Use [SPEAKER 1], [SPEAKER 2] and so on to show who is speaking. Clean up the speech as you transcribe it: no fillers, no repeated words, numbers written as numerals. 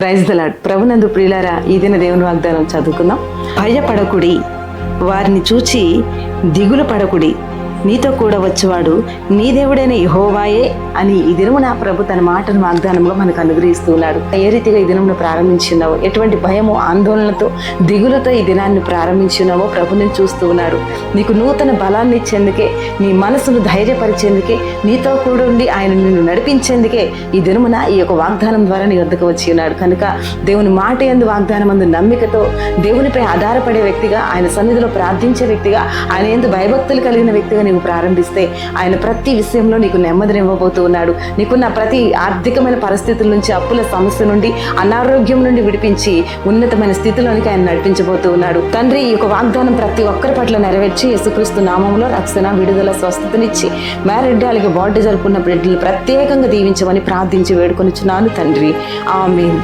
[SPEAKER 1] Praise the lord. ప్రభునందు ప్రియులారా, ఈ దిన దేవుని వాగ్దానం చదువుకుందాం. భయపడకుడి, వారిని చూచి దిగులు పడకుడి, నీతో కూడా వచ్చేవాడు నీ దేవుడైన యెహోవాయే అని ఈ దినమున ప్రభు తన మాటను వాగ్దానంగా మనకు అనుగ్రహిస్తూ ఉన్నాడు. ఏ రీతిగా ఈ దినమును ప్రారంభించున్నావో, ఎటువంటి భయము ఆందోళనతో దిగులతో ఈ దినాన్ని ప్రారంభించున్నావో ప్రభుని చూస్తూ ఉన్నాడు. నీకు నూతన బలాన్ని ఇచ్చేందుకే, నీ మనసును ధైర్యపరిచేందుకే, నీతో కూడా ఉండి ఆయన నిన్ను నడిపించేందుకే ఈ దినమున ఈ యొక్క వాగ్దానం ద్వారా నీ వద్దకు వచ్చి ఉన్నాడు. కనుక దేవుని మాట యందు వాగ్దానం అందు నమ్మికతో దేవునిపై ఆధారపడే వ్యక్తిగా, ఆయన సన్నిధిలో ప్రార్థించే వ్యక్తిగా, ఆయన యందు భయభక్తులు కలిగిన వ్యక్తిగా నీవు ప్రారంభిస్తే ఆయన ప్రతి విషయంలో నీకు నెమ్మదినివ్వబోతూ ఉన్నాడు. నీకున్న ప్రతి ఆర్థికమైన పరిస్థితుల నుంచి, అప్పుల సమస్య నుండి, అనారోగ్యం నుండి విడిపించి ఉన్నతమైన స్థితిలోనికి ఆయన నడిపించబోతూ ఉన్నాడు. తండ్రి, ఈ యొక్క వాగ్దానం ప్రతి ఒక్కరి పట్ల నెరవేర్చి యేసుక్రీస్తు నామంలో రక్షణ, విడుదల, స్వస్థతనిచ్చి మ్యారేడ్ డే అలాగే బర్త్డే జరుపుకున్న బిడ్డలు ప్రత్యేకంగా దీవించమని ప్రార్థించి వేడుకొనిచున్నాను తండ్రి. ఆమేన్.